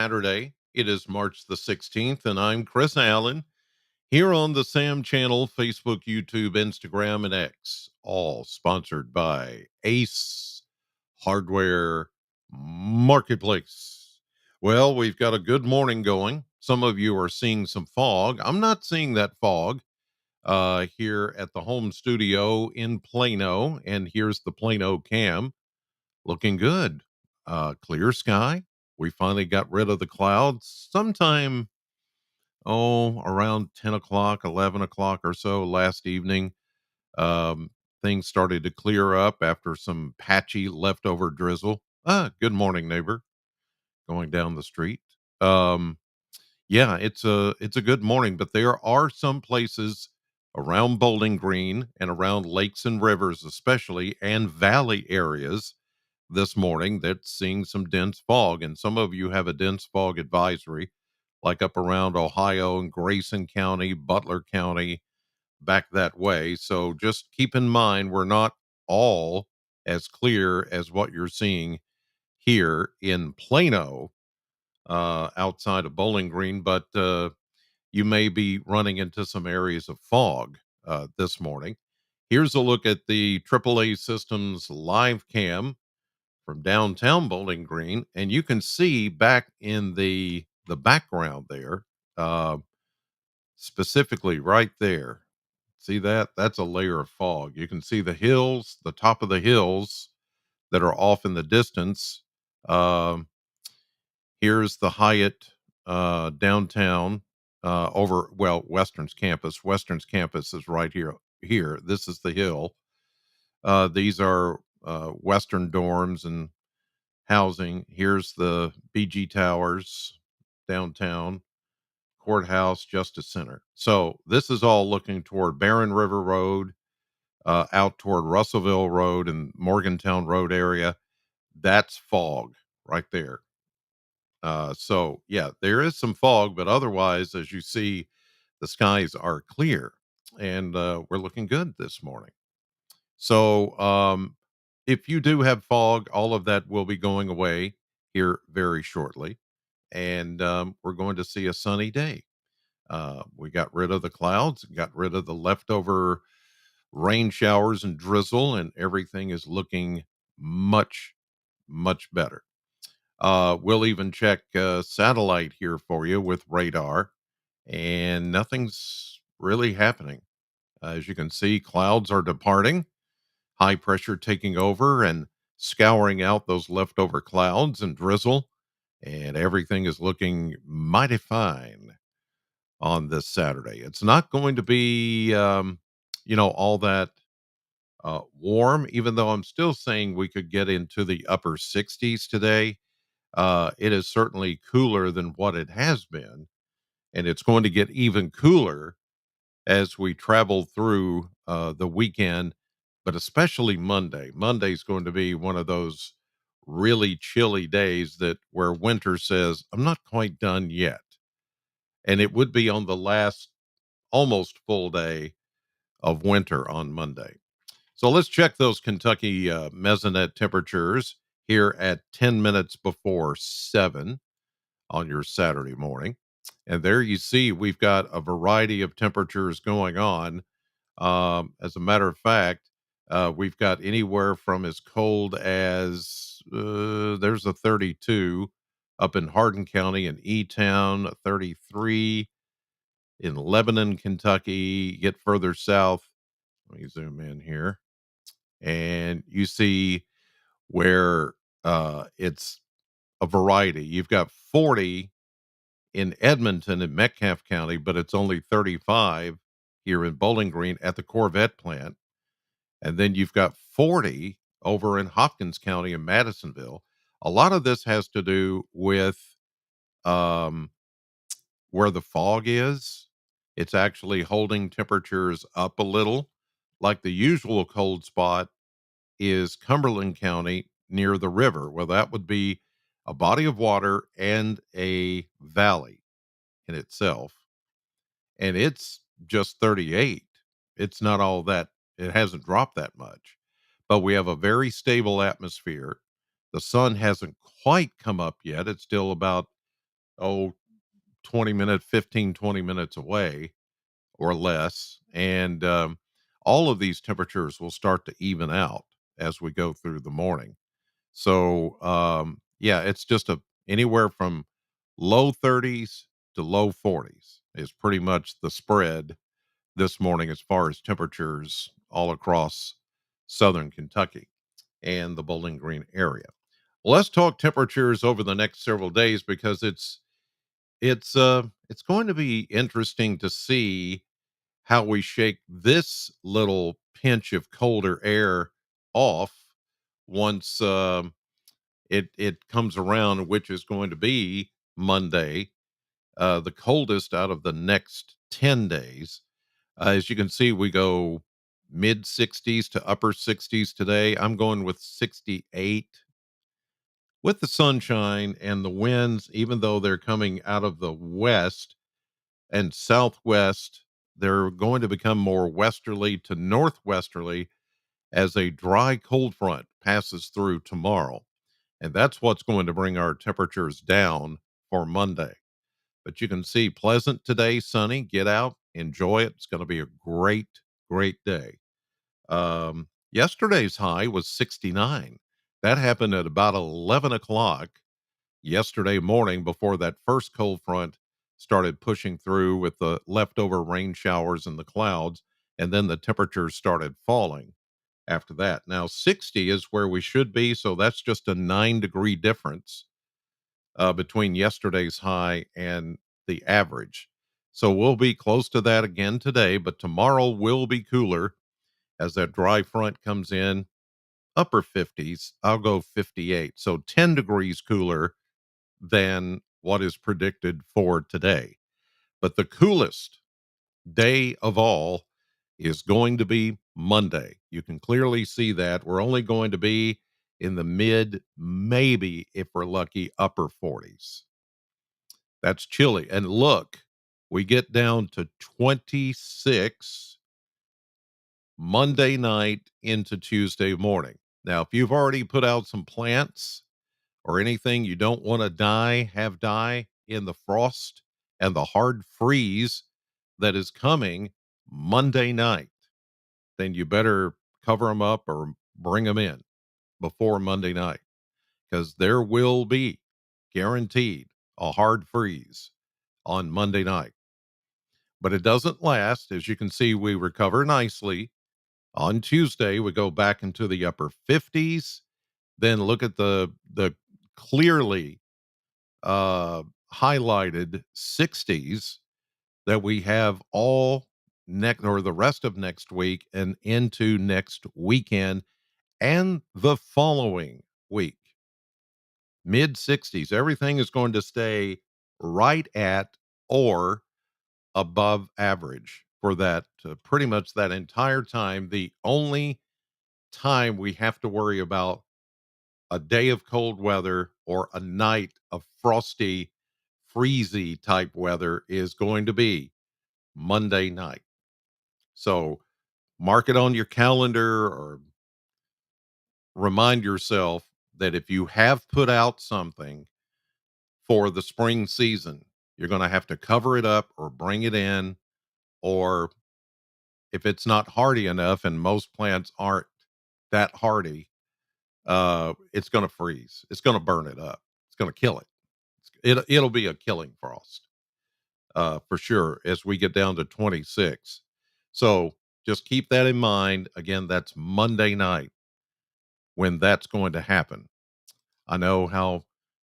Saturday. It is March the 16th, and I'm Chris Allen here on the Sam channel, Facebook, YouTube, Instagram, and X, all sponsored by Ace Hardware Marketplace. Well, we've got a good morning going. Some of you are seeing some fog. I'm not seeing that fog here at the home studio in Plano, and here's the Plano cam. Looking good. Clear sky. We finally got rid of the clouds sometime, around 10 o'clock, 11 o'clock or so last evening. Um, Things started to clear up after some patchy leftover drizzle. Good morning, neighbor, going down the street. Um, yeah, it's a good morning, but there are some places around Bowling Green and around lakes and rivers, especially, and valley areas this morning that's seeing some dense fog. And some of you have a dense fog advisory, like up around Ohio and Grayson County, Butler County, back that way. So just keep in mind, we're not all as clear as what you're seeing here in Plano, outside of Bowling Green, but you may be running into some areas of fog this morning. Here's a look at the AAA Systems live cam from downtown Bowling Green, and you can see back in the background there, uh, specifically right there. See that? That's a layer of fog. You can see the hills, the top of the hills that are off in the distance. Um, Here's the Hyatt downtown over Western's campus. Western's campus is right here. Here, this is the hill. These are Western dorms and housing. Here's the BG Towers downtown, courthouse, justice center. So this is all looking toward Barron River Road, out toward Russellville Road and Morgantown Road area. That's fog right there. So yeah, there is some fog, but otherwise, as you see, the skies are clear, and we're looking good this morning. So if you do have fog, all of that will be going away here very shortly, and we're going to see a sunny day. We got rid of the clouds, got rid of the leftover rain showers and drizzle, and everything is looking much, much better. We'll even check satellite here for you with radar, and nothing's really happening. As you can see, clouds are departing, high pressure taking over and scouring out those leftover clouds and drizzle, and everything is looking mighty fine on this Saturday. It's not going to be, all that warm, even though I'm still saying we could get into the upper 60s today. It is certainly cooler than what it has been, and it's going to get even cooler as we travel through the weekend, but especially Monday. Monday's going to be one of those really chilly days that where winter says, I'm not quite done yet. And it would be on the last almost full day of winter on Monday. So let's check those Kentucky mesonet temperatures here at 10 minutes before 7 on your Saturday morning. And there you see, we've got a variety of temperatures going on. As a matter of fact, we've got anywhere from as cold as there's a 32 up in Hardin County and E Town, 33 in Lebanon, Kentucky. Get further south. Let me zoom in here. And you see where it's a variety. You've got 40 in Edmonton and Metcalfe County, but it's only 35 here in Bowling Green at the Corvette plant. And then you've got 40 over in Hopkins County in Madisonville. A lot of this has to do with um, where the fog is. It's actually holding temperatures up a little. Like the usual cold spot is Cumberland County near the river. Well, that would be a body of water and a valley in itself, and it's just 38. It's not all that, it hasn't dropped that much, but we have a very stable atmosphere. The sun hasn't quite come up yet. It's still about oh, 20 minutes, 15, 20 minutes away or less. And all of these temperatures will start to even out as we go through the morning. So, yeah, it's just anywhere from low 30s to low 40s is pretty much the spread this morning as far as temperatures all across southern Kentucky and the Bowling Green area. Well, let's talk temperatures over the next several days because it's going to be interesting to see how we shake this little pinch of colder air off once it comes around, which is going to be Monday, the coldest out of the next 10 days. As you can see, we go mid 60s to upper 60s today. I'm going with 68 with the sunshine and the winds, even though they're coming out of the west and southwest, they're going to become more westerly to northwesterly as a dry cold front passes through tomorrow. And that's what's going to bring our temperatures down for Monday. But you can see pleasant today, sunny, get out, enjoy it. It's going to be a great, great day. Yesterday's high was 69. That happened at about 11 o'clock yesterday morning before that first cold front started pushing through with the leftover rain showers and the clouds. And then the temperatures started falling after that. Now, 60 is where we should be. So that's just a 9-degree difference between yesterday's high and the average. So we'll be close to that again today, but tomorrow will be cooler as that dry front comes in, upper 50s. I'll go 58. So 10 degrees cooler than what is predicted for today. But the coolest day of all is going to be Monday. You can clearly see that we're only going to be in the mid, maybe if we're lucky, upper 40s. That's chilly. And look, we get down to 26 Monday night into Tuesday morning. Now, if you've already put out some plants or anything you don't want to have die in the frost and the hard freeze that is coming Monday night, then you better cover them up or bring them in before Monday night because there will be guaranteed a hard freeze on Monday night. But it doesn't last. As you can see, we recover nicely. On Tuesday, we go back into the upper 50s. Then look at the clearly uh, highlighted 60s that we have all next or the rest of next week and into next weekend and the following week. Mid 60s. Everything is going to stay right at or above average for that pretty much that entire time. The only time we have to worry about a day of cold weather or a night of frosty, freezy type weather is going to be Monday night. So mark it on your calendar or remind yourself that if you have put out something for the spring season, you're going to have to cover it up or bring it in, or if it's not hardy enough, and most plants aren't that hardy, it's going to freeze. It's going to burn it up. It's going to kill it. It'll be a killing frost for sure as we get down to 26. So just keep that in mind. Again, that's Monday night when that's going to happen. I know how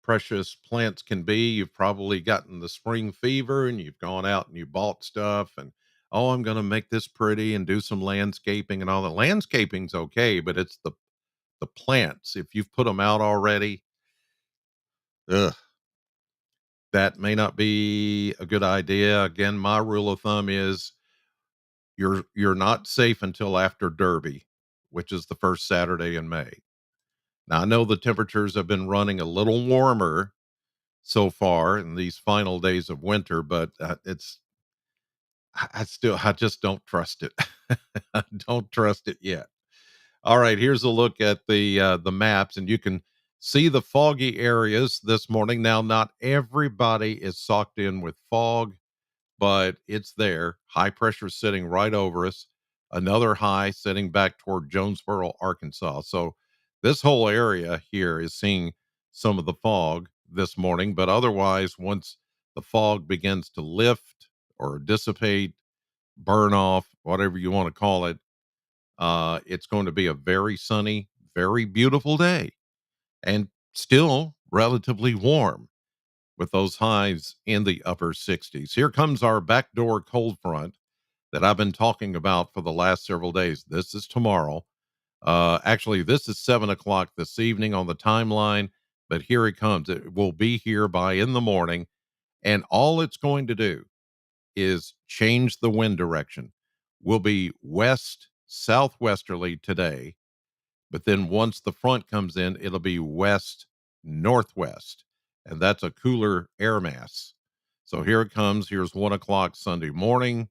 precious plants can be. You've probably gotten the spring fever and you've gone out and you bought stuff and oh, I'm going to make this pretty and do some landscaping and all the landscaping's okay, but it's the plants. If you've put them out already, ugh, that may not be a good idea. Again, my rule of thumb is you're not safe until after Derby, which is the first Saturday in May. Now I know the temperatures have been running a little warmer so far in these final days of winter, but I just don't trust it. I don't trust it yet. All right, here's a look at the maps, and you can see the foggy areas this morning. Now, not everybody is socked in with fog, but it's there. High pressure sitting right over us. Another high sitting back toward Jonesboro, Arkansas. So this whole area here is seeing some of the fog this morning, but otherwise, once the fog begins to lift or dissipate, burn off, whatever you want to call it, it's going to be a very sunny, very beautiful day and still relatively warm with those highs in the upper 60s. Here comes our backdoor cold front that I've been talking about for the last several days. This is tomorrow. Actually, this is 7 o'clock this evening on the timeline, but here it comes. It will be here by in the morning, and all it's going to do is change the wind direction. Will be west southwesterly today, but then once the front comes in, it'll be west northwest, and that's a cooler air mass. So here it comes. Here's 1 o'clock Sunday morning.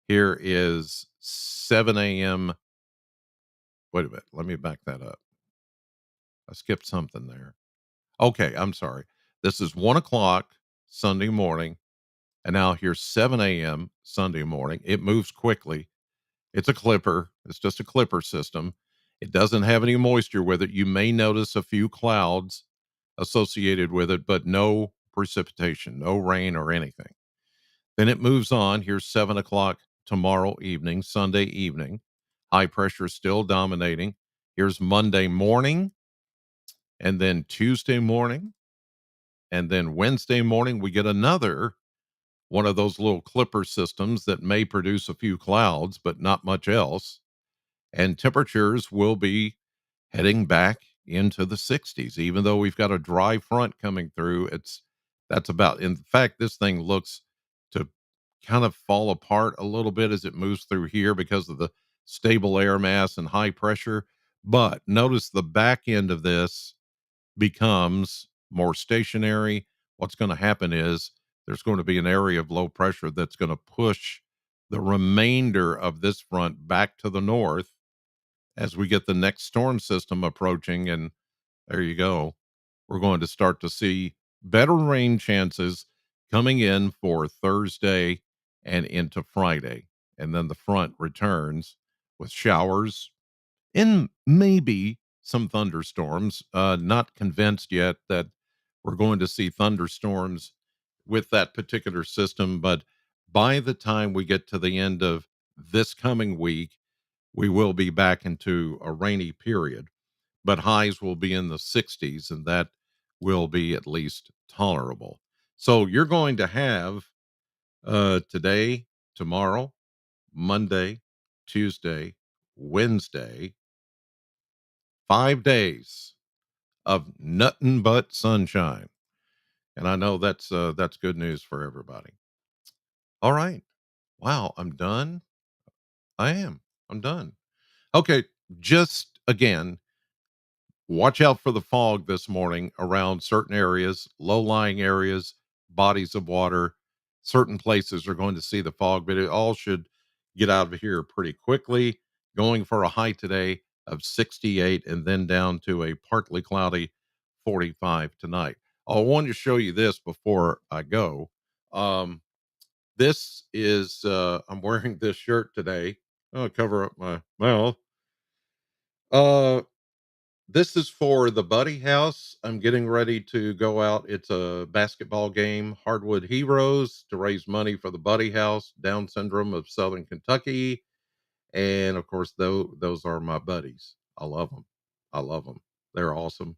Here is 7 a.m. Wait a minute. Let me back that up. I skipped something there. Okay, I'm sorry. This is 1 o'clock Sunday morning, and now here's 7 a.m. Sunday morning. It moves quickly. It's a clipper. It's just a clipper system. It doesn't have any moisture with it. You may notice a few clouds associated with it, but no precipitation, no rain or anything. Then it moves on. Here's 7 o'clock tomorrow evening, Sunday evening. High pressure still dominating. Here's Monday morning, and then Tuesday morning, and then Wednesday morning. We get another one of those little clipper systems that may produce a few clouds, but not much else. And temperatures will be heading back into the 60s, even though we've got a dry front coming through. That's about, in fact, this thing looks to kind of fall apart a little bit as it moves through here because of the stable air mass and high pressure. But notice the back end of this becomes more stationary. What's going to happen is there's going to be an area of low pressure that's going to push the remainder of this front back to the north as we get the next storm system approaching. And there you go. We're going to start to see better rain chances coming in for Thursday and into Friday. And then the front returns with showers and maybe some thunderstorms. Not convinced yet that we're going to see thunderstorms with that particular system, but by the time we get to the end of this coming week, we will be back into a rainy period, but highs will be in the 60s, and that will be at least tolerable. So you're going to have today, tomorrow, Monday, Tuesday, Wednesday, 5 days of nothing but sunshine. And I know that's good news for everybody. All right. Wow, I'm done. I am. I'm done. Okay, just again, watch out for the fog this morning around certain areas, low-lying areas, bodies of water. Certain places are going to see the fog, but it all should get out of here pretty quickly. Going for a high today of 68 and then down to a partly cloudy 45 tonight. I wanted to show you this before I go. Um, this is I'm wearing this shirt today. I'll cover up my mouth. Uh this is for the Buddy House. I'm getting ready to go out. It's a basketball game, Hardwood Heroes, to raise money for the Buddy House, Down syndrome of Southern Kentucky. And of course, those are my buddies. I love them. I love them. They're awesome.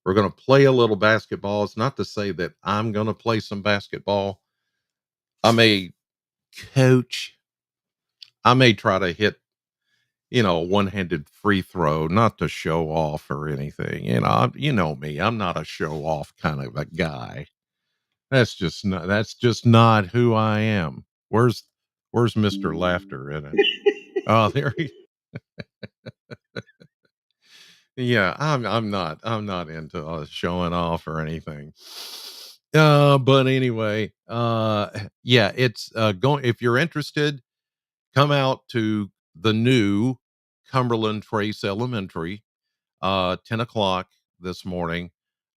We're going to play a little basketball. It's not to say that I'm going to play some basketball. I may coach. I may try to hit, a one-handed free throw, not to show off or anything. You know me. I'm not a show off kind of a guy. That's just not who I am. Where's Mr. Laughter in it? Oh, there he Yeah, I'm not into showing off or anything. But anyway, yeah, it's going if you're interested, come out to the new Cumberland Trace Elementary 10 o'clock this morning.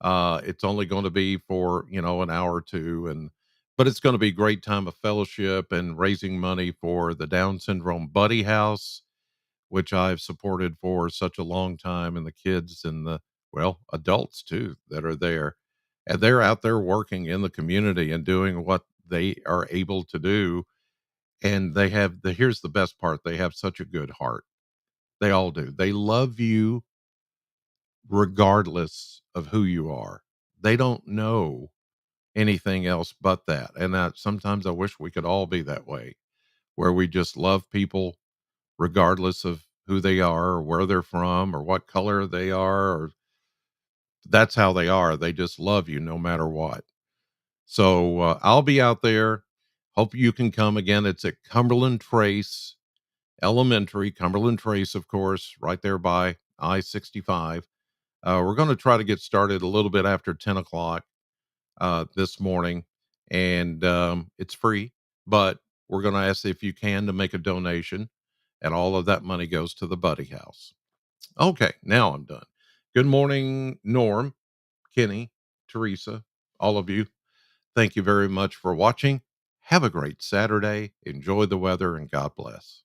It's only going to be for, an hour or two, but it's going to be a great time of fellowship and raising money for the Down Syndrome Buddy House, which I've supported for such a long time, and the kids and adults too that are there. And they're out there working in the community and doing what they are able to do. And here's the best part, they have such a good heart. They all do. They love you regardless of who you are. They don't know anything else but that. And sometimes I wish we could all be that way, where we just love people regardless of who they are or where they're from or what color they are, or that's how they are. They just love you no matter what. So I'll be out there. Hope you can come again. It's at Cumberland Trace Elementary, Cumberland Trace, of course, right there by I-65. We're going to try to get started a little bit after 10 o'clock this morning, and it's free, but we're going to ask if you can to make a donation, and all of that money goes to the Buddy House. Okay, now I'm done. Good morning, Norm, Kenny, Teresa, all of you. Thank you very much for watching. Have a great Saturday. Enjoy the weather, and God bless.